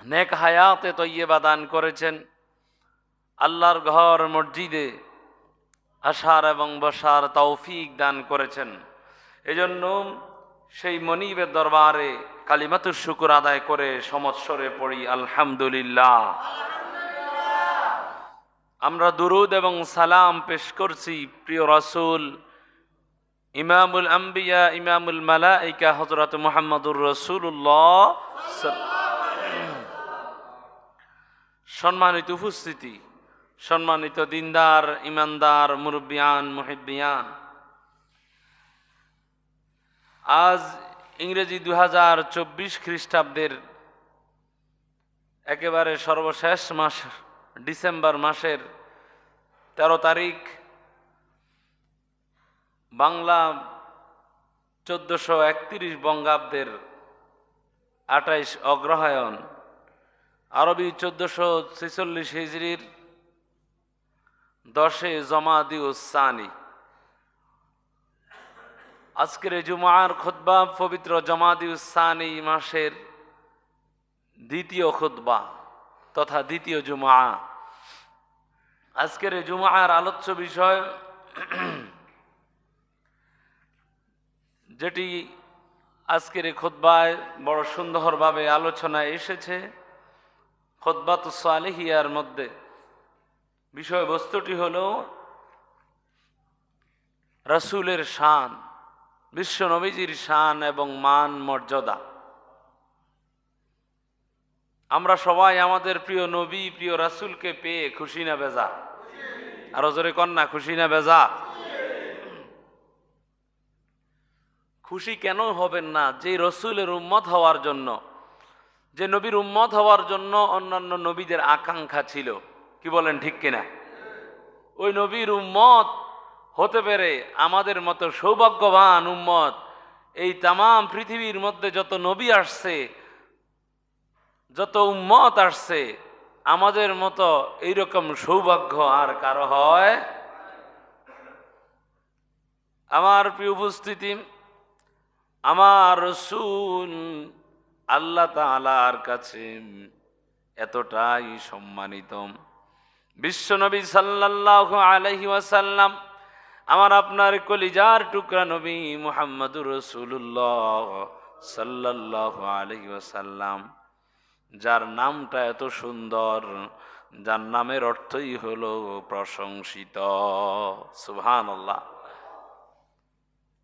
নেক হায়াতে তৈয়বা দান করেছেন। আল্লাহর ঘর মসজিদে আসার এবং বসার তৌফিক দান করেছেন। এজন্য সেই মনিবের দরবারে কালিমাতুশ শুকর আদায় করে সমৎসরে পড়ি আলহামদুলিল্লাহ। আমরা দুরুদ এবং সালাম পেশ করছি প্রিয় রাসূল ইমামুল আম্বিয়া ইমামুল মালাইকা হযরত মুহাম্মদুর রাসূলুল্লাহ। সম্মানিত উপস্থিতি, সম্মানিত দিনদার ইমানদার মুরব্বিয়ান মুহিব্বিয়ান, আজ ইংরেজি 2024 খ্রিস্টাব্দের একেবারে সর্বশেষ মাস ডিসেম্বর মাসের 13 তারিখ, বাংলা 1431 বঙ্গাব্দের 28 অগ্রহায়ণ, আরবি 1446 হিজরির 10 জমাদিউস সানি। আজকের জুমার খুতবা পবিত্র জমাদিউস সানি মাসের দ্বিতীয় খুতবা তথা দ্বিতীয় জুমা। আজকের জুমার আলোচ্য বিষয় যেটি আজকের খুতবায় বড় সুন্দরভাবে আলোচনায় এসেছে, খুতবাতুস সালিহিয়ার মধ্যে বিষয়বস্তুটি হল রাসূলের শান, বিশ্ব নবীজির শান এবং মান মর্যাদা। আমরা সবাই আমাদের প্রিয় নবী প্রিয় রাসূলকে পেয়ে খুশি না বেজা? আরো জোরে কন্যা, খুশি না বেজা? খুশি কেন হবেন না? যে রাসূলের উম্মত হওয়ার জন্য, যে নবীর উম্মত হওয়ার জন্য অন্যান্য নবীদের আকাঙ্ক্ষা ছিল, কি বলেন ঠিক কিনা? ওই নবীর উম্মত হতে পেরে আমাদের মতো সৌভাগ্যবান উম্মত, এই তামাম পৃথিবীর মধ্যে যত নবী আসছে, যত উম্মত আসছে, আমাদের মতো এইরকম সৌভাগ্য আর কারো হয়? আমার প্রিয় উপস্থিতি, আমার রাসূল আল্লাহ তাআলার কাছে এতটাই সম্মানিত, বিশ্বনবী সাল্লাল্লাহু আলাইহি ওয়াসাল্লাম, আমার আপনার কলিজার টুকরা নবী মুহাম্মদুর রাসূলুল্লাহ সাল্লাল্লাহু আলাইহি ওয়াসাল্লাম, যার নামটা এত সুন্দর, যার নামের অর্থই হলো প্রশংসিত। সুবহানাল্লাহ।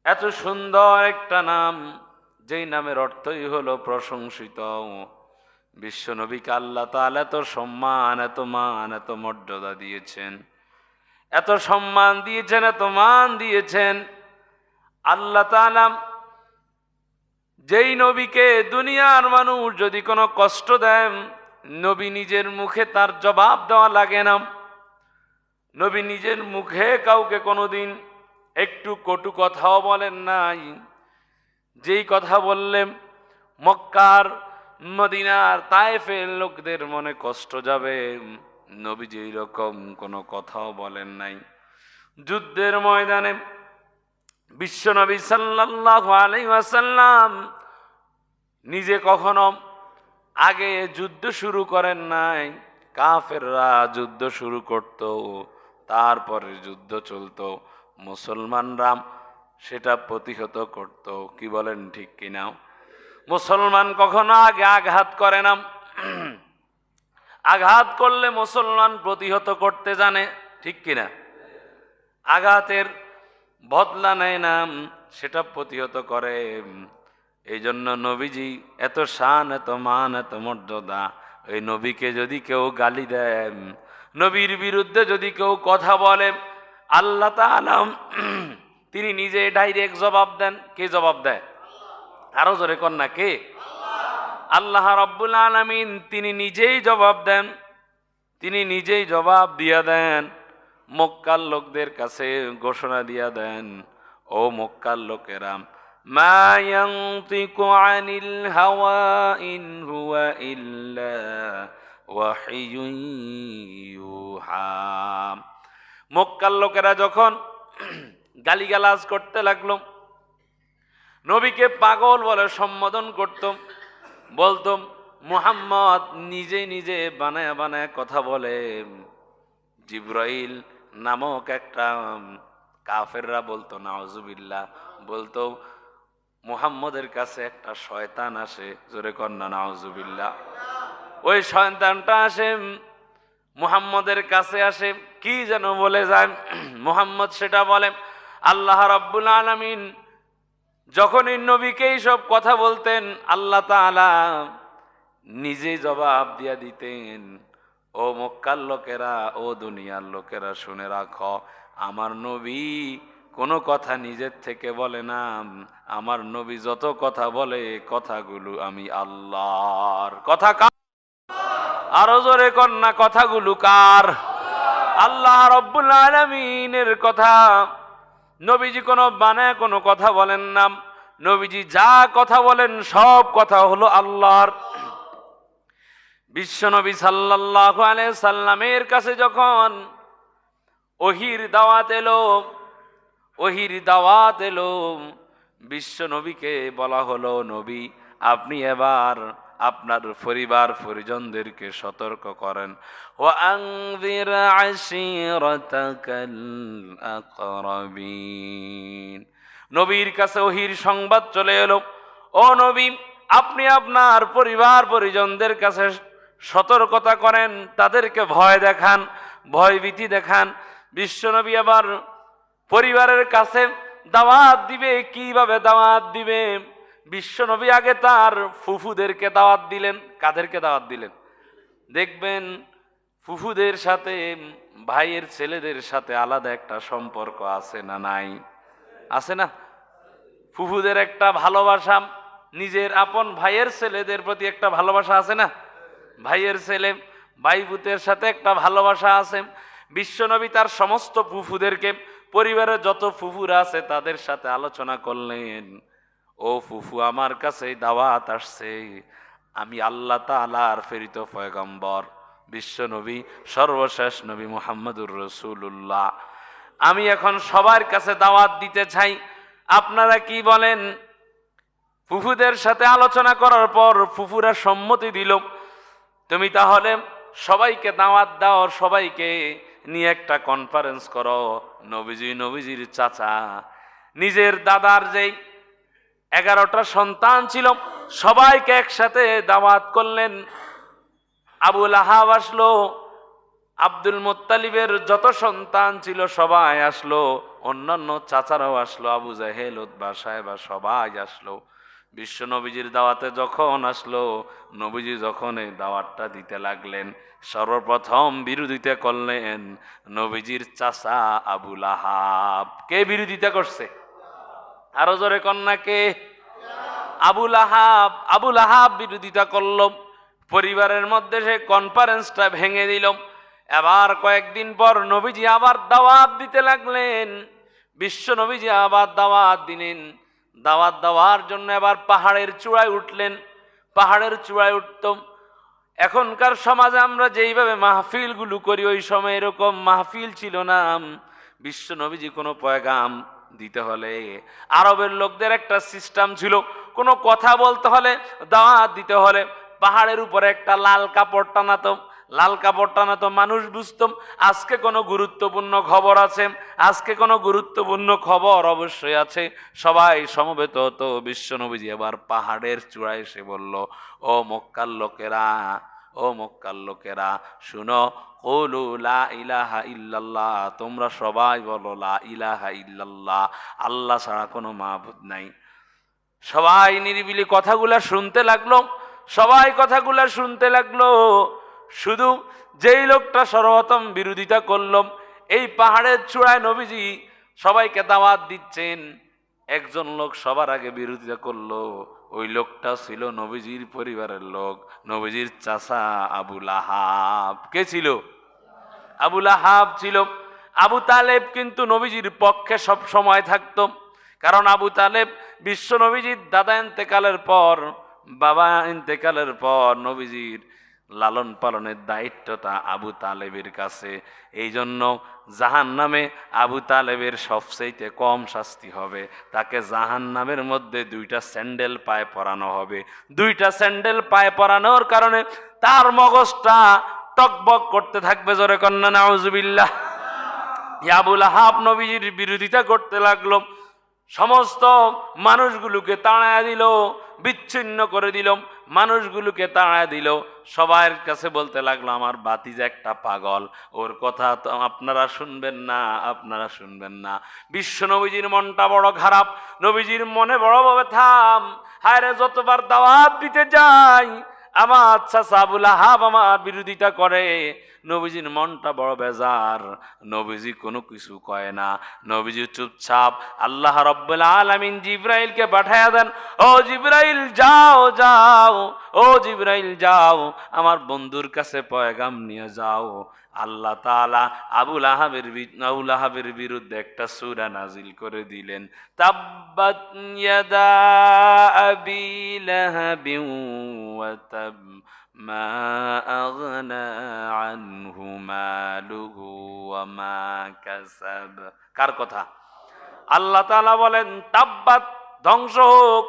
এত সুন্দর একটা নাম, যেই নামের অর্থই হলো প্রশংসিত, বিশ্বনবীকে আল্লাহ তাআলা এত সম্মান, এত মান, এত মর্যাদা দিয়েছেন, এত সম্মান দিয়েছেন, এত মান দিয়েছেন। আল্লাহ তাআলা যেই নবীকে দুনিয়ার মানুষ যদি কোনো কষ্ট দেন, নবী নিজের মুখে তার জবাব দেওয়া লাগে না। নবী নিজের মুখে কাউকে কোনোদিন একটু কটু কথাও বলেন নাই। যেই কথা বললে মক্কার, মদিনার, তায়েফের লোকদের মনে কষ্ট যাবে, নবীজি এইরকম কোনো কথাও বলেন নাই। যুদ্ধের ময়দানে বিশ্বনবী সাল্লাল্লাহু আলাইহি ওয়াসাল্লাম নিজে কখনো আগে যুদ্ধ শুরু করেন নাই। কাফেররা যুদ্ধ শুরু করত, তারপরে যুদ্ধ চলতো, মুসলমানরা সেটা প্রতিহত করত। কি বলেন ঠিক কিনা? মুসলমান কখনো আগে আঘাত করে না, আঘাত করলে মুসলমান প্রতিহত করতে জানে, ঠিক কিনা? আঘাতের বদলা নেয় না, সেটা প্রতিহত করে। এই জন্য নবীজি এত শান, এত মান, এত মর্যাদা। ওই নবীকে যদি কেউ গালি দেয়, নবীর বিরুদ্ধে যদি কেউ কথা বলে, আল্লাহ তাআলা তিনি নিজে ডাইরেক্ট জবাব দেন। কে জবাব দেয়? আরো জোরে কন্যা, কে? আল্লাহ রাব্বুল আলামিন তিনি নিজেই জবাব দেন, তিনি নিজেই জবাব দিয়া দেন। মক্কার লোকদের কাছে ঘোষণা দিয়া দেন, ও মক্কার লোকেরা, মা ইয়ানতিকু আনিল হাওয়া ইন হুয়া ইল্লা ওয়াহিয়ুন ইউহা। মক্কার লোকেরা যখন গালিগালাজ করতে লাগলো, নবীকে পাগল বলে সম্বোধন করত, বলতো মুহাম্মদ নিজে নিজে বানায় বানায় কথা বলে। জিব্রাইল নামক একটা কাফেররা বলতো নাউজুবিল্লাহ, বলতো মুহাম্মদের কাছে একটা শয়তান আসে, জোরে কন্যা নাউজুবিল্লাহ। ওই শয়তানটা আসে মুহাম্মদের কাছে, আসে কি যেন বলে যায়। মুহাম্মদ সেটা বলে। আল্লাহ রাব্বুল আলামিন যখন এই নবীকে এইসব কথা বলতেন, আল্লাহ তাআলা নিজেই জবাব দিয়া দিতেন, ও মক্কার লোকেরা, ও দুনিয়ার লোকেরা, শুনে রাখো, আমার নবী কোনো কথা নিজের থেকে বলে না। আমার নবী যত কথা বলে, কথাগুলো আমি আল্লাহর কথা। আরো জোরে কন্যা, কথাগুলো কার? আল্লাহ রাব্বুল আলামিনের কথা। নবীজি কোনো বানায় কোনো কথা বলেন না। নবীজি যা কথা বলেন সব কথা হলো আল্লাহর। বিশ্বনবী সাল্লাল্লাহু আলাইহি সাল্লামের কাছে যখন ওহির দাওয়াত এলো, বিশ্বনবীকে বলা হলো, নবী আপনি এবার আপনার পরিবার পরিজনদেরকে সতর্ক করেন। ওয়া আনযির আশীরাতাকাল আকরাবিন। নবীর কাছে ওহির সংবাদ চলে এলো, ও নবী আপনি আপনার পরিবার পরিজনদের কাছে সতর্কতা করেন, তাদেরকে ভয় দেখান, ভয়ভীতি দেখান। বিশ্বনবী আবার পরিবারের কাছে দাওয়াত দিবে। কিভাবে দাওয়াত দিবে? বিশ্বনবী আগে তার ফুফুদেরকে দাওয়াত দিলেন। কাদেরকে দাওয়াত দিলেন? দেখবেন ফুফুদের সাথে ভাইয়ের ছেলেদের সাথে আলাদা একটা সম্পর্ক আছে না নাই? আছে না? ফুফুদের একটা ভালোবাসা, নিজের আপন ভাইয়ের ছেলেদের প্রতি একটা ভালোবাসা আছে না? ভাইয়ের ছেলে ভাই বুতের সাথে একটা ভালোবাসা আছে। বিশ্বনবী তার সমস্ত ফুফুদেরকে, পরিবারের যত ফুফুরা আছে তাদের সাথে আলোচনা করলেন, ও ফুফু আমার কাছে দাওয়াত আসছে, আমি আল্লাহ তাআলার প্রেরিত পয়গম্বর বিশ্বনবী, সর্বশেষ নবী মুহাম্মদুর রাসূলুল্লাহ, আমি এখন সবার কাছে দাওয়াত দিতে চাই, আপনারা কি বলেন? ফুফুদের সাথে আলোচনা করার পর ফুফুরা সম্মতি দিল, তুমি তাহলে সবাইকে দাওয়াত দাও, সবাইকে নিয়ে একটা কনফারেন্স করো। নবীজির চাচা, নিজের দাদার যেই 11টা সন্তান ছিল, সবাইকে একসাথে দাওয়াত করলেন। আবু লাহাব আসলো, আব্দুল মুত্তালিবের যত সন্তান ছিল সবাই আসলো, অন্যান্য চাচারাও আসলো, আবু জাহেল, উতবা, সাহেবা সবাই আসলো। বিশ্ব নবীজির দাওয়াতে যখন আসলো, নবীজি যখন এই দাওয়াতটা দিতে লাগলেন, সর্বপ্রথম বিরোধিতা করলেন নবীজির চাচা আবু লাহাব। কে বিরোধিতা করছে? আরো জোরে কন্যা, কে? আবু লাহাব। আবু লাহাব বিরোধিতা করল। পরিবারের মধ্যে সে কনফারেন্সটা ভেঙে দিল। এবার কয়েকদিন পর নবীজি আবার দাওয়াত দিতে লাগলেন। বিশ্ব নবীজি আবার দাওয়াত দিলেন। দাওয়াত দেওয়ার জন্য এবার পাহাড়ের চূড়ায় উঠলেন। পাহাড়ের চূড়ায় উঠতম। এখনকার সমাজে আমরা যেইভাবে মাহফিলগুলো করি, ওই সময় এরকম মাহফিল ছিল না। বিশ্ব নবীজি কোনো পয়গাম দিতে হলে, আরবের লোকদের একটা সিস্টেম ছিল, কোনো কথা বলতে হলে, দাওয়াত দিতে হলে পাহাড়ের উপরে একটা লাল কাপড় টানাতো। লাল কাপড় টানাতো, মানুষ বুঝতাম আজকে কোনো গুরুত্বপূর্ণ খবর আছে, আজকে কোনো গুরুত্বপূর্ণ খবর অবশ্যই আছে। সবাই সমবেত হতো। বিশ্ব নবীজি এবার পাহাড়ের চূড়ায় এসে বলল, ও মক্কার লোকেরা, ও মক্কার লোকেরা, শুনো, কুলু লা ইলাহা ইল্লাল্লাহ, তোমরা সবাই বলো লা ইলাহা ইল্লাল্লাহ, আল্লাহ ছাড়া কোনো মাবুদ নাই। সবাই নিরিবিলি কথাগুলা শুনতে লাগলো। সবাই কথাগুলা শুনতে লাগলো। শুধু যেই লোকটা সর্বপ্রথম বিরোধিতা করলো, এই পাহাড়ের চূড়ায় নবীজি সবাইকে দাওয়াত দিচ্ছেন, একজন লোক সবার আগে বিরোধিতা করলো। ওই লোকটা ছিল নবীজির পরিবারের লোক, নবীজির চাচা আবু লাহাব। কে ছিল? আবু লাহাব ছিল। আবু তালেব কিন্তু নবীজির পক্ষে সব সময় থাকতো, কারণ আবু তালেব বিশ্ব নবীজির দাদা ইন্তেকালের পর, বাবা ইন্তেকালের পর নবীজির লালন পালনের দায়িত্বটা আবু তালেবের কাছে। এই জন্য জাহান্নামে আবু তালেবের সবচেয়ে কম শাস্তি হবে। তাকে জাহান্নামের মধ্যে 2টা স্যান্ডেল পায়ে পরানো হবে। 2টা স্যান্ডেল পায়ে পরানোর কারণে তার মগজটা টকবক করতে থাকবে। জোরে কন্না নাউজুবিল্লাহ। আবু লাহাব নবীজির বিরোধিতা করতে লাগলো, সমস্ত মানুষগুলোকে তাড়ায় দিল, বিচ্ছিন্ন করে দিল, মানুষগুলোকে তাড়ায় দিল। সবার কাছে বলতে লাগলো আমার ভাতিজা একটা পাগল, ওর কথা তো আপনারা শুনবেন না, আপনারা শুনবেন না। বিশ্ব নবীজির মনটা বড় খারাপ, নবীজির মনে বড় ব্যথা। হায় রে, যতবার দাওয়াত দিতে যাই আমার চাচা আবু লাহাব আমার বিরোধিতা করে। নবীজির মনটা বড় বেজার, নবীজি কোনো কিছু কয় না, নবীজি চুপচাপ। আল্লাহ রাব্বুল আলামিন জিবরাইলকে পাঠায়া দেন, ও জিবরাইল যাও যাও, ও জিবরাইল যাও, আমার বন্ধুর কাছে পয়গাম নিয়ে যাও। আল্লাহ তাআলা আবু লাহাবের বিরুদ্ধে একটা সূরা নাজিল করে দিলেন, তাব্বাত ইয়াদা আবি লাহাবিন ওয়া তাব মা আগনা আনহু মালুহু ওয়া মা কাসাব। কার কথা? আল্লাহ তাআলা বলেন তাব্বাত, ধ্বংস হোক,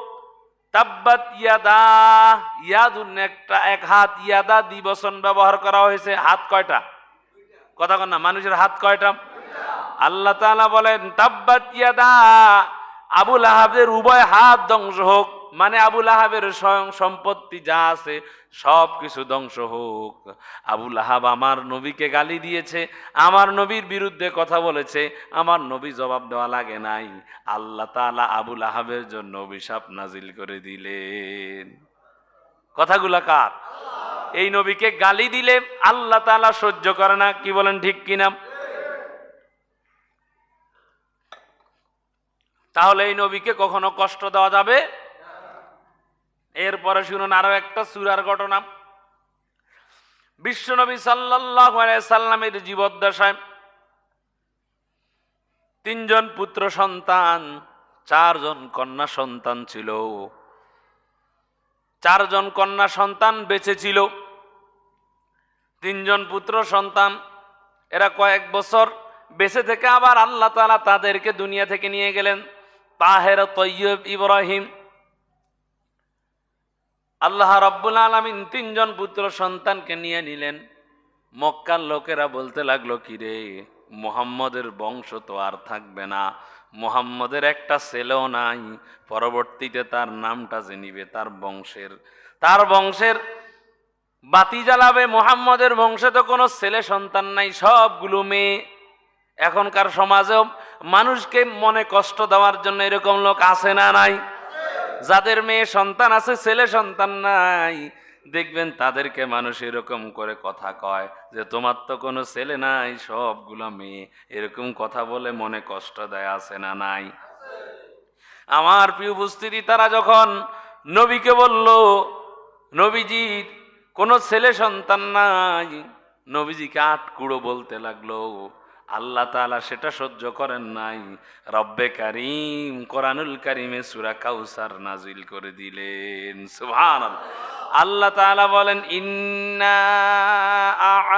তাব্বাত ইয়াদা, ইয়াদুন একটা এক হাত, ইয়াদা দ্বিবচন ব্যবহার করা হয়েছে। হাত কয়টা? কথা কন না, মানুষের হাত কয়টা? আল্লাহ তাআলা বলেন তাব্বাত ইয়াদা, আবু লাহাবের উভয় হাত ধ্বংস হোক, মানে আবু লাহাবের স্বয়ং সম্পত্তি যা আছে সব কিছু ধ্বংস হোক। আবু লাহাব আমার নবীকে গালি দিয়েছে, আমার নবীর বিরুদ্ধে কথা বলেছে, আমার নবী জবাব দেওয়া লাগে নাই। আল্লাহ তাআলা আবু লাহাবের জন্য অভিশাপ নাজিল করে দিলেন। কথাগুলা কার? এই নবীকে গালি দিলে আল্লাহ তাআলা সহ্য করে না, কি বলেন ঠিক কিনা? তাহলে এই নবীকে কখনো কষ্ট দেওয়া যাবে? এরপরে শুনুন আরো একটা সূরার ঘটনা। বিশ্বনবী সাল্লাল্লাহু আলাইহি সাল্লামের জীবদ্দশায় 3 জন পুত্র সন্তান, 4 জন কন্যা সন্তান ছিল। 4 জন কন্যা সন্তান বেঁচে ছিল, 3 জন পুত্র সন্তান। এরা কয়েক বছর বেঁচে থেকে আবার আল্লাহ তাআলা তাদেরকে দুনিয়া থেকে নিয়ে গেলেন। তাহের, তয়্যব, ইব্রাহিম। আল্লাহ রাব্বুল আলামিন 3 জন পুত্র সন্তানকে নিয়ে নিলেন। মক্কার লোকেরা বলতে লাগলো, কিরে মুহাম্মদের বংশ তো আর থাকবে না, মুহাম্মদের একটা ছেলেও নাই, পরবর্তীতে তার নামটা যে নিবে তার বংশের বাতি জ্বালাবে। মুহাম্মদের বংশে তো কোনো ছেলে সন্তান নাই, সবগুলো মেয়ে। এখনকার সমাজেও মানুষকে মনে কষ্ট দেওয়ার জন্য এরকম লোক আছে না নাই? যাদের মেয়ে সন্তান আছে, ছেলে সন্তান নাই, দেখবেন তাদেরকে মানুষ এরকম করে কথা কয় যে তোমার তো কোনো ছেলে নাই, সবগুলো মেয়ে। এরকম কথা বলে মনে কষ্ট দেয়, আছে না নাই? আমার প্রিয় উপস্থিতি, তারা যখন নবীকে বলল নবীজির কোনো ছেলে সন্তান নাই, নবীজিকে আটকুড়ো বলতে লাগলো। আল্লাহ তাআলা সেটা সহ্য করেন নাই। রব্বে কারীম কোরআনুল কারীমে সূরা কাউসার নাজিল করে দিলেন। সুবহানাল্লাহ। আল্লাহ তাআলা বলেন ইন্না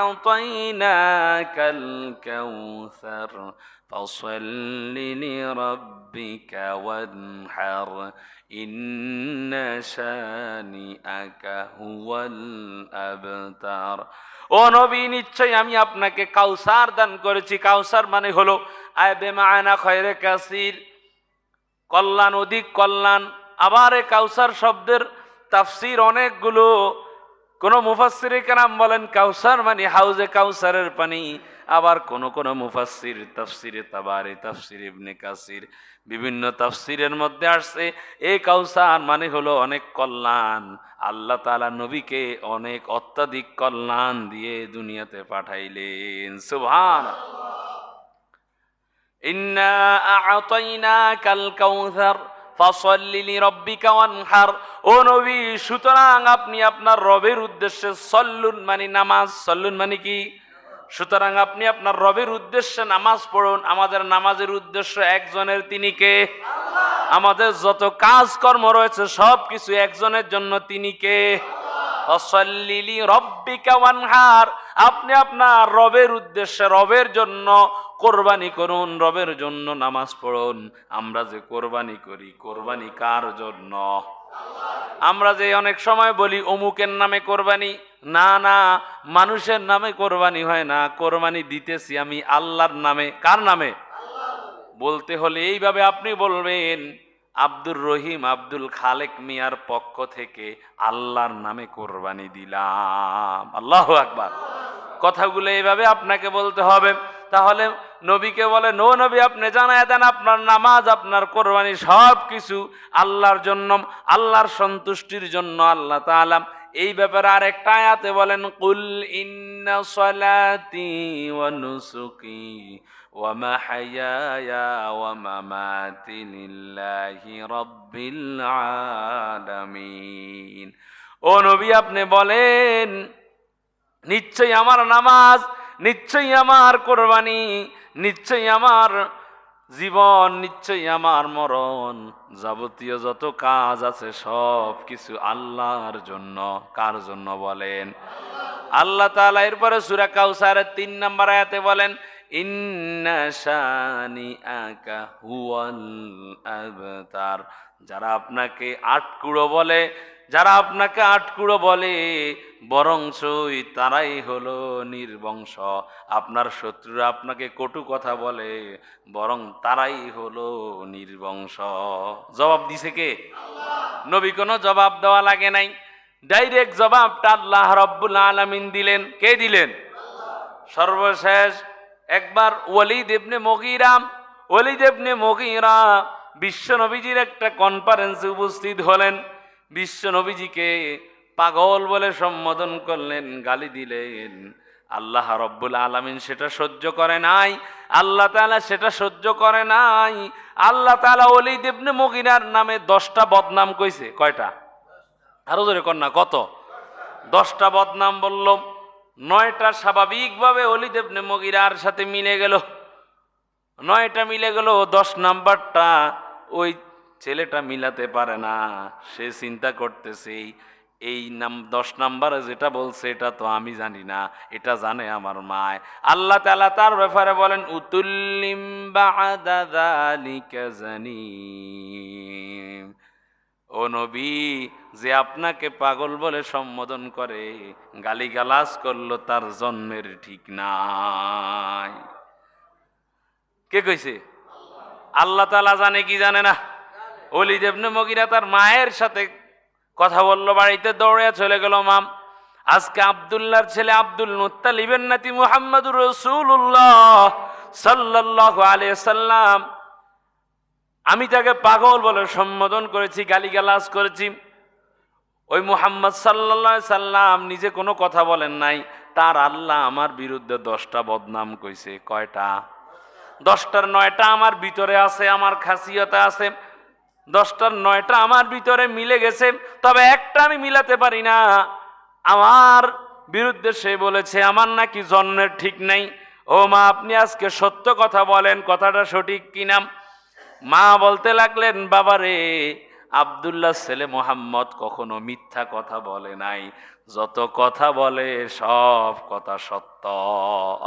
আ'তাইনাকাল কাউসার ফাসাল্লি লিরাব্বিকা ওয়ানহার ইন্না শানিআকা হুয়াল আবতার। ও নবী, নিশ্চয় আমি আপনাকে কাউসার দান করেছি। কাউসার মানে হলো আয়বে মা'না খয়রে কাসির, কল্যাণ, অধিক কল্যাণ। আবার এই কাউসার শব্দের তাফসীর অনেকগুলো। কোন মুফাসসিরে কেরাম বলেন কাউসার মানে হাউজে কাউসারের পানি। আবার কোন কোন মুফাসসির তাফসীরে তাবারি, তাফসীর ইবনে কাসির, বিভিন্ন তাফসীরের মধ্যে আসছে এই কাউসার মানে হলো অনেক কল্যাণ। আল্লাহ তাআলা নবীকে অনেক অত্যাধিক কল্যাণ দিয়ে দুনিয়াতে পাঠাইলেন। সুবহানাল্লাহ। ইন্না আ'তাইনাকাল কাউসার ফাসাল্লি লিরাব্বিকা ওয়ানহার। ও নবী, সুতরাং আপনি আপনার রবের উদ্দেশ্যে সল্লুন মানে নামাজ, সল্লুন মানে কি? সুতরাং আপনি আপনার রবের উদ্দেশ্যে নামাজ পড়ুন। আমাদের নামাজের উদ্দেশ্য একজনের, তিনি কে? আল্লাহ। আমাদের যত কাজকর্ম রয়েছে সব কিছু একজনের জন্য, তিনি কে? ফাসাল্লি লিরাব্বিকা ওয়ানহার, আপনি আপনার রবের উদ্দেশ্যে, রবের জন্য কোরবানি করুন, রবের জন্য নামাজ পড়ুন। আমরা যে কোরবানি করি, কোরবানি কার জন্য? আমরা যে অনেক সময় বলি অমুকের নামে কোরবানি, না না, মানুষের নামে কোরবানি হয় না, কোরবানি দিতেছি আমি আল্লাহর নামে। কার নামে? বলতে হলে এইভাবে আপনি বলবেন, আব্দুর রহিম আব্দুল খালেক মিয়ার পক্ষ থেকে আল্লাহর নামে কোরবানি দিলাম। আল্লাহু আকবার। কথাগুলো এইভাবে আপনাকে বলতে হবে। তাহলে নবীকে বলে, নো নবী, আপনি জানায় দেন আপনার নামাজ, আপনার কোরবানি সব কিছু আল্লাহর জন্য, আল্লাহর সন্তুষ্টির জন্য। আল্লাহ তাআলা এই ব্যাপারে আরেকটা আয়াতে বলেন, কুল ইন্না সলাতি ওয়া নুসুকি ওয়া মাহইয়ায়া ওয়া মামাতি লিল্লাহি রাব্বিল আলামিন। ও নবী, আপনি বলেন, নিশ্চয়ই আমার নামাজ, নিশ্চয়ই আমার কোরবানি, নিশ্চয়ই আমার জীবন, নিশ্চয়ই আমার মরণ, যাবতীয় যত কাজ আছে সব কিছু আল্লাহর জন্য। কার জন্য বলেন? আল্লাহ তাআলা এরপরে সূরা কাউসারের 3 নম্বর আয়াতে বলেন, ইন্না শানিআকা হুয়াল আবতার। যারা আপনাকে আটকুড়ো বলে, যারা আপনাকে আটকুড়ো বলে, বরংসই তারাই হলো নির্বংশ। আপনার শত্রুরা আপনাকে কটু কথা বলে, বরং তারাই হলো নির্বংশ। জবাব দিছে কে? নবী কোনো জবাব দেওয়া লাগে নাই, ডাইরেক্ট জবাবটা আল্লাহ রাব্বুল আলামিন দিলেন। কে দিলেন? সর্বশেষ একবার ওয়ালিদ ইবনে মুগীরা বিশ্ব নবীজির একটা কনফারেন্সে উপস্থিত হলেন। বিশ্ব নবীজিকে পাগল বলে সম্বোধন করলেন, গালি দিলেন। আল্লাহ রাব্বুল আলামিন সেটা সহ্য করে নাই, আল্লাহ তাআলা সেটা সহ্য করে নাই। আল্লাহ তাআলা ওয়ালিদ ইবনে মুগীরার নামে 10টা বদনাম কইছে। কয়টা? আরো জোরে কর না, কত? 10টা বদনাম বলল। 9টা স্বাভাবিকভাবে ওয়ালিদ ইবনে মুগীরার সাথে মিলে গেল, 9টা মিলে গেল। 10 নাম্বারটা ওই ছেলেটা মিলাতে পারে না। সে চিন্তা করতেছে, এই 10 নাম্বারে যেটা বলছে এটা তো আমি জানি না, এটা জানে আমার মা। আল্লাহ তাআলা তার ব্যাপারে বলেন, উতুল্লিম বা'দা যালিকা জানিম। ও নবী, যে আপনাকে পাগল বলে সম্বোধন করে, গালিগালাজ করলো, তার জন্মের ঠিক নাই। কে কইছে? আল্লাহ তাআলা জানে কি জানে না? ওয়ালিদ ইবনে মুগীরা তার মায়ের সাথে কথা বললো, বাড়িতে দৌড়ে চলে গেল। মাম, আজকে আব্দুল্লাহর ছেলে আব্দুল মুত্তালিবের নাতি মুহাম্মদুর রাসূলুল্লাহ সাল্লাল্লাহু আলাইহি সাল্লাম, আমি তাকে পাগল বলে সম্বোধন করেছি, গালিগালাজ করেছি। ওই মুহাম্মদ সাল্লাল্লাহু আলাইহি সাল্লাম নিজে কোনো কথা বলেন নাই, তার আল্লাহ আমার বিরুদ্ধে 10টা বদনাম কইছে। কয়টা? 10টার 9টা আমার ভিতরে আছে, আমার খাসিয়তে আছে। 10টার 9টা আমার ভিতরে মিলে গেছে, তবে একটা আমি মিলাতে পারি না। আমার বিরুদ্ধে সে বলেছে আমার নাকি জন্মের ঠিক নাই। ও মা, আপনি আজকে সত্য কথা বলেন, কথাটা সঠিক কিনা? মা বলতে লাগলেন, বাবারে, আব্দুল্লাহ ছেলে মুহাম্মদ কখনো মিথ্যা কথা বলে নাই, যত কথা বলে সব কথা সত্য।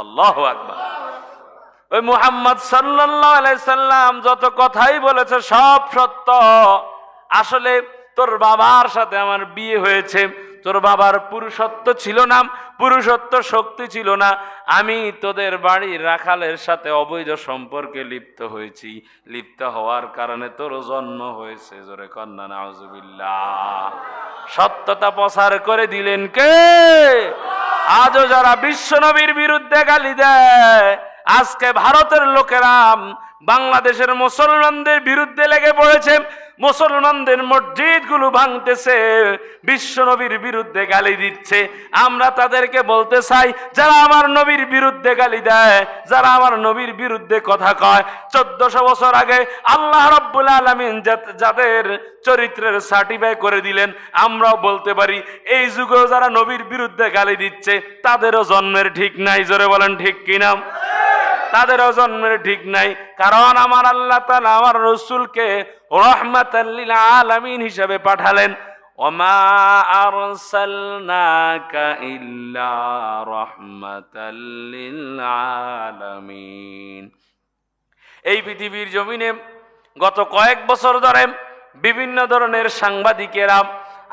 আল্লাহু আকবার। ওই মুহাম্মদ সাল্লাল্লাহু আলাইহি সাল্লাম যত কথাই বলেছে সব সত্য। আসলে তোর বাবার সাথে আমার বিয়ে হয়েছে, তোর বাবার পুরুষত্ব ছিল না, পুরুষত্ব শক্তি ছিল না। আমি তোদের বাড়ির রাখালের সাথে অবৈধ সম্পর্কে লিপ্ত হয়েছি, লিপ্ত হওয়ার কারণে তোর জন্ম হয়েছে। জোরে কন্না নাউজুবিল্লাহ। সত্যতা প্রচার করে দিলেন কে? আজও যারা বিশ্ব নবীর বিরুদ্ধে গালি দেয়, আজকে ভারতের লোকেরা বাংলাদেশের মুসলমানদের বিরুদ্ধে লেগে পড়েছে, মুসলমানদের মসজিদগুলো ভাঙতেছে, বিশ্ব নবীর বিরুদ্ধে গালি দিচ্ছে। আমরা তাদেরকে বলতে চাই, যারা আমার নবীর বিরুদ্ধে গালি দেয়, যারা আমার নবীর বিরুদ্ধে কথা কয়, 1400 বছর আগে আল্লাহ রাব্বুল আলামিন যাদের চরিত্রের সার্টিফাই করে দিলেন, আমরাও বলতে পারি এই যুগেও যারা নবীর বিরুদ্ধে গালি দিচ্ছে তাদেরও জন্মের ঠিক নাই। জোরে বলেন ঠিক কিনা? তাদেরও জন্মের ঠিক নাই। কারণ আমার আল্লাহ তাআলা আমার রাসূলকে রাহমাতাল লিল আলামিন হিসেবে পাঠালেন। ওমা আরসালনাকা ইল্লা রাহমাতাল লিল আলামিন। এই পৃথিবীর জমিনে গত কয়েক বছর ধরে বিভিন্ন ধরনের সাংবাদিকেরা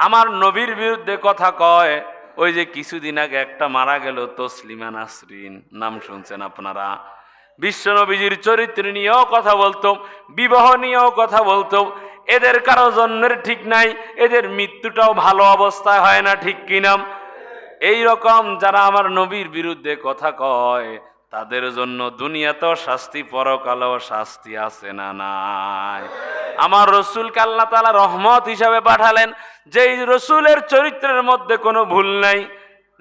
আমার নবীর বিরুদ্ধে কথা কয়। ওই যে কিছুদিন আগে একটা মারা গেল তসলিমা নাসরিন, নাম শুনছেন আপনারা? বিশ্ব নবীজির চরিত্র নিয়েও কথা বলতো, বিবাহ নিয়েও কথা বলতো। এদের কারো জন্মের ঠিক নাই, এদের মৃত্যুটাও ভালো অবস্থায় হয় না, ঠিক কিনা? এই রকম যারা আমার নবীর বিরুদ্ধে কথা কয় তাদের জন্য দুনিয়াতেও শাস্তি, পরকালেও শাস্তি আছে না নাই? আমার রসুলকে আল্লাহ তাআলা রহমত হিসাবে পাঠালেন, যেই রসুলের চরিত্রের মধ্যে কোনো ভুল নাই,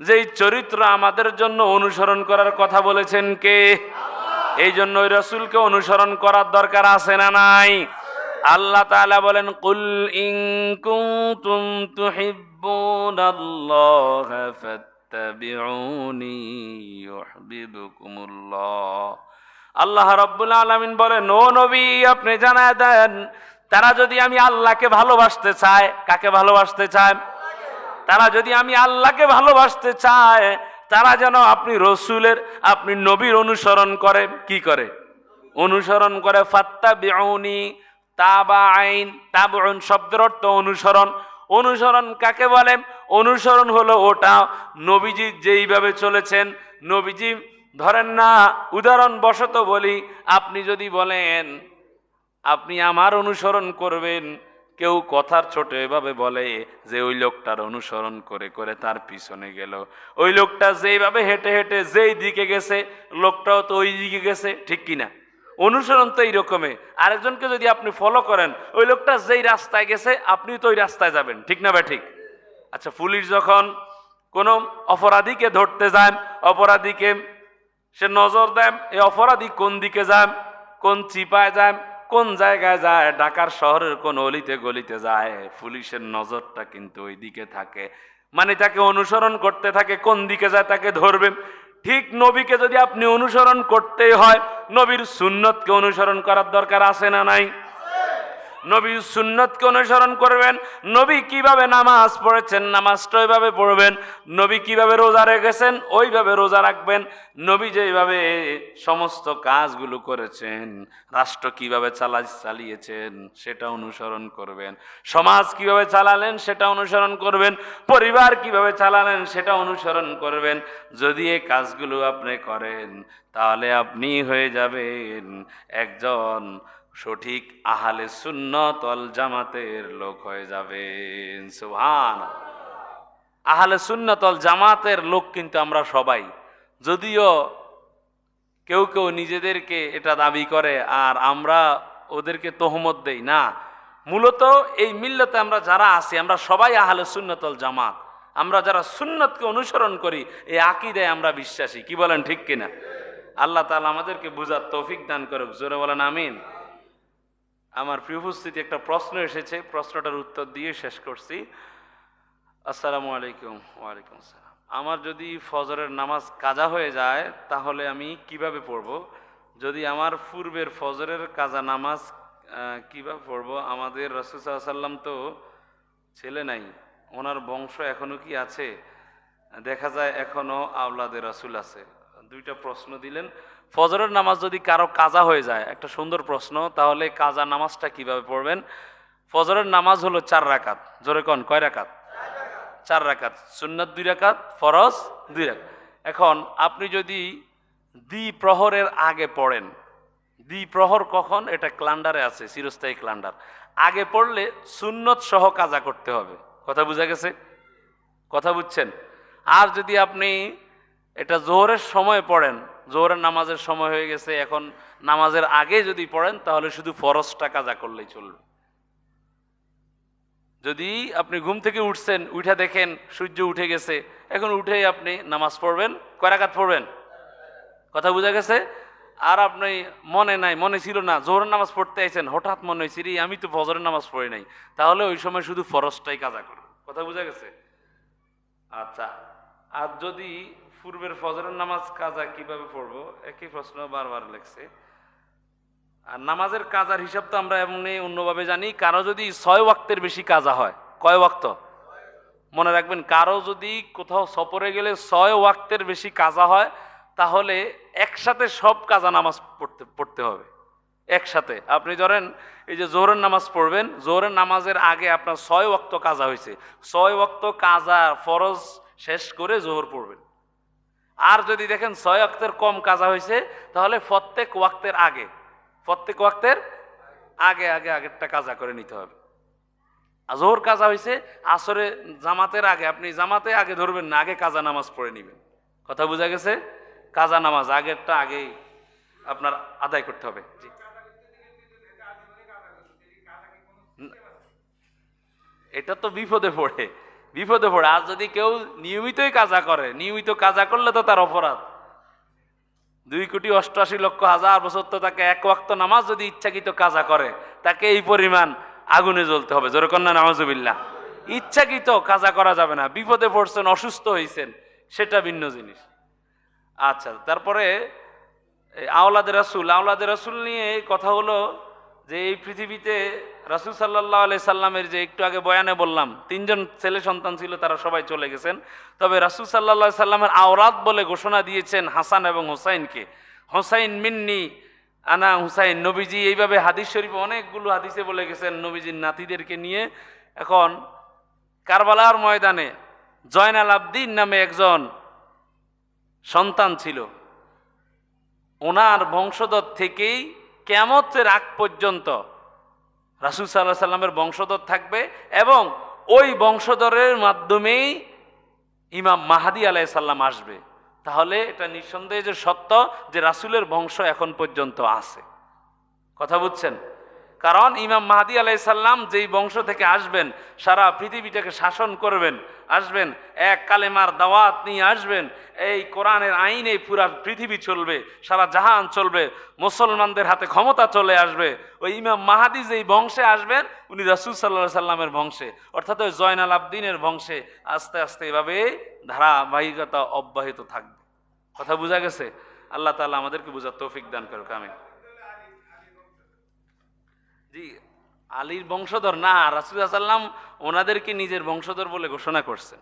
যেই চরিত্র আমাদের জন্য অনুসরণ করার কথা বলেছেন কে? এই জন্য ওই রসুলকে অনুসরণ করার দরকার আছে না নাই? আল্লাহ তাআলা বলেন, কুল ইন কুনতুম তুহিব্বুনাল্লাহা ফাত্তাবিউনি ইউহিব্বুকুমুল্লাহ। আল্লাহ রাব্বুল আলামিন বলেন, ও নবী আপনি জানায় দেন, তারা যদি আমি আল্লাহকে ভালোবাসতে চায়, কাকে ভালোবাসতে চায়? তারা যদি আমি আল্লাহকে ভালোবাসতে চায়, তারা যেন আপনি রসুলের, আপনি নবীর অনুসরণ করে। কি করে? অনুসরণ করে। ফাত্তাবিউনি, তাবাইন, তাবউন শব্দের অর্থ অনুসরণ। অনুসরণ কাকে বলে? অনুসরণ হলো ওটা নবীজি যেইভাবে চলেছেন। নবীজি ধরেন না, উদাহরণ বশত বলি, আপনি যদি বলেন আপনি আমার অনুসরণ করবেন, কেউ কথার ছোট এভাবে বলে যে ওই লোকটার অনুসরণ করে করে তার পিছনে গেল, ওই লোকটা যেইভাবে হেঁটে হেঁটে যেই দিকে গেছে লোকটাও তো ওই দিকে গেছে, ঠিক কিনা? অনুসরণ তো এইরকমই। আরেকজনকে যদি আপনি ফলো করেন, ওই লোকটা যেই রাস্তায় গেছে আপনি তো ওই রাস্তায় যাবেন, ঠিক না ভাই? ঠিক। আচ্ছা, পুলিশ যখন কোনো অপরাধীকে ধরতে যায়, অপরাধীকে সে নজর দেয় এই অপরাধী কোন দিকে যায়, কোন চিপায় যায়, কোন জায়গায় যায়, ঢাকার শহরের কোন অলিতে গলিতে যায়, পুলিশের নজরটা কিন্তু ওই দিকে থাকে, মানে তাকে অনুসরণ করতে থাকে, কোন দিকে যায় তাকে ধরবে। ঠিক নবীকে যদি আপনি অনুসরণ করতেই হয়, নবীর সুন্নতকে অনুসরণ করার দরকার আছে না নাই? নবীর সুন্নতকে অনুসরণ করবেন। নবী কিভাবে নামাজ পড়েছেন নামাজটা ওইভাবে পড়বেন। নবী কিভাবে রোজা রেখেছেন ওইভাবে রোজা রাখবেন। নবী যেভাবে সমস্ত কাজগুলো করেছেন, রাষ্ট্র কিভাবে চালিয়েছেন সেটা অনুসরণ করবেন। সমাজ কিভাবে চালালেন সেটা অনুসরণ করবেন। পরিবার কিভাবে চালালেন সেটা অনুসরণ করবেন। যদি এই কাজগুলো আপনি করেন তাহলে আপনি হয়ে যাবেন একজন সঠিক আহলে সুন্নাত ওয়াল জামাতের লোক হয়ে যাবেন। সুবহানাল্লাহ। আহলে সুন্নাত ওয়াল জামাতের লোক কিন্তু আমরা সবাই, যদিও কেউ কেউ নিজেদেরকে এটা দাবি করে আর আমরা ওদেরকে তহমত দেই না। মূলত এই মিল্লাতে আমরা যারা আছি আমরা সবাই আহলে সুন্নাত ওয়াল জামাত। আমরা যারা সুন্নতকে অনুসরণ করি এই আকীদায় আমরা বিশ্বাসী। কি বলেন, ঠিক কিনা? আল্লাহ তাআলা আমাদেরকে বুঝার তৌফিক দান করুক। জোরে বলেন আমিন। আমার প্রিয় উপস্থিতি, একটা প্রশ্ন এসেছে, প্রশ্নটার উত্তর দিয়ে শেষ করছি। আসসালামু আলাইকুম। ওয়ালাইকুম আসসালাম। আমার যদি ফজরের নামাজ কাজা হয়ে যায় তাহলে আমি কিভাবে পড়ব? যদি আমার পূর্বের ফজরের কাজা নামাজ কিভাবে পড়ব? আমাদের রাসূল সাল্লাল্লাহু আলাইহি ওয়াসাল্লাম তো ছেলে নাই, ওনার বংশ এখনো কি আছে? দেখা যায় এখনো আওলাদে রাসূল আছে। দুইটা প্রশ্ন দিলেন। ফজরের নামাজ যদি কারো কাজা হয়ে যায়, একটা সুন্দর প্রশ্ন, তাহলে কাজা নামাজটা কিভাবে পড়বেন? ফজরের নামাজ হলো 4 রাকাত। জোরে কোন, কয় রাকাত? 4 রাকাত। সুন্নাত 2 রাকাত, ফরজ 2 রাকাত। এখন আপনি যদি দ্বিপ্রহরের আগে পড়েন, দ্বিপ্রহর কখন? এটা ক্যালেন্ডারে আছে, চিরস্থায়ী ক্যালেন্ডার। আগে পড়লে সুন্নত সহ কাজা করতে হবে। কথা বুঝা গেছে? কথা বুঝছেন? আর যদি আপনি এটা জোহরের সময় পড়েন, জোহরের নামাজের সময় হয়ে গেছে, এখন নামাজের আগে যদি পড়েন তাহলে শুধু ফরজটা কাজা করলেই চলবে। যদি আপনি ঘুম থেকে উঠছেন, উঠে দেখেন সূর্য উঠে গেছে, এখন উঠেই আপনি নামাজ পড়বেন, কয় রাকাত পড়বেন? কথা বুঝা গেছে? আর আপনি মনে নাই, মনে ছিল না, জোহরের নামাজ পড়তে আইছেন, হঠাৎ মনে হয়েছে রে আমি তো ফজরের নামাজ পড়ি নাই, তাহলে ওই সময় শুধু ফরজটাই কাজা করবেন। কথা বুঝা গেছে? আচ্ছা, আর যদি পূর্বের ফজরের নামাজ কাজা কিভাবে পড়বো? একই প্রশ্ন বারবার লেখছে। আর নামাজের কাজার হিসাব তো আমরা এমনি অন্যভাবে জানি। কারো যদি 6 ওয়াক্তের বেশি কাজা হয়, কয় ওয়াক্ত? মনে রাখবেন, কারো যদি কোথাও সফরে গেলে 6 ওয়াক্তের বেশি কাজা হয়, তাহলে একসাথে সব কাজা নামাজ পড়তে হবে একসাথে। আপনি ধরেন এই যে জোহরের নামাজ পড়বেন, জোহরের নামাজের আগে আপনার 6 ওয়াক্ত কাজা হয়েছে, 6 ওয়াক্ত কাজা ফরজ শেষ করে জোহর পড়বেন। আর যদি দেখেন 6 ওয়াক্তের কম কাজা হয়েছে, তাহলে প্রত্যেক ওয়াক্তের আগে আগেরটা কাজা করে নিতে হবে। জোহর কাজা হয়েছে, আসরে জামাতের আগে, আপনি জামাতে আগে ধরবেন না, আগে কাজা নামাজ পড়ে নেবেন। কথা বোঝা গেছে? কাজা নামাজ আগেরটা আগেই আপনার আদায় করতে হবে। জি, এটা তো বিপদে পড়ে। আর যদি কেউ নিয়মিতই কাজা করে, নিয়মিত কাজা করলে তো তার অপরাধ। 2,88,00,000 বছর তো তাকে এক ওয়াক্ত নামাজ যদি ইচ্ছাকৃত কাজা করে, তাকে এই পরিমাণ আগুনে জ্বলতে হবে। জোরে কন্যা নাউজুবিল্লাহ। ইচ্ছাকৃত কাজা করা যাবে না। বিপদে পড়ছেন, অসুস্থ হয়েছেন, সেটা ভিন্ন জিনিস। আচ্ছা, তারপরে আওলাদে রাসূল নিয়ে কথা হলো যে এই পৃথিবীতে রাসূল সাল্লাল্লাহু আলাইহি সাল্লামের, যে একটু আগে বয়ানে বললাম 3জন ছেলে সন্তান ছিল, তারা সবাই চলে গেছেন। তবে রাসূল সাল্লাল্লাহু আলাইহি সাল্লামের আওরাত বলে ঘোষণা দিয়েছেন হাসান এবং হোসাইনকে। হোসাইন মিন্নি আনা হুসাইন। নবীজি এইভাবে হাদিস শরীফে অনেকগুলো হাদিসে বলে গেছেন নবীজির নাতিদেরকে নিয়ে। এখন কারবালার ময়দানে জয়নাল আবদিন নামে একজন সন্তান ছিল, ওনার বংশধর থেকেই কিয়ামতের আগ পর্যন্ত রাসূল সাল্লাল্লাহু আলাইহি সাল্লামের বংশধর থাকবে, এবং ওই বংশধরের মাধ্যমেই ইমাম মাহদী আলাইহিস সালাম আসবে। তাহলে এটা নিঃসন্দেহে যে সত্য যে রাসূলের বংশ এখন পর্যন্ত আছে। কথা বুঝছেন? কারণ ইমাম মাহদী আলাইহিস সালাম যেই বংশ থেকে আসবেন, সারা পৃথিবীটাকে শাসন করবেন, আসবেন এক কালেমার দাওয়াত নিয়ে আসবেন, এই কোরআনের আইনে পুরা পৃথিবী চলবে, সারা জাহান চলবে, মুসলমানদের হাতে ক্ষমতা চলে আসবে। ওই ইমাম মাহদী যেই বংশে আসবেন, উনি রাসূল সাল্লাল্লাহু আলাইহি সাল্লামের বংশে, অর্থাৎ ওই জয়নাল আবদিনের বংশে আস্তে আস্তে এভাবে ধারাবাহিকতা অব্যাহত থাকবে। কথা বোঝা গেছে? আল্লাহ তাআলা আমাদেরকে বোঝার তৌফিক দান করুক, আমিন। জি, আলীর বংশধর না, রাসূল সাল্লাল্লাহু আলাইহি সাল্লাম ওনাদেরকে নিজের বংশধর বলে ঘোষণা করছেন।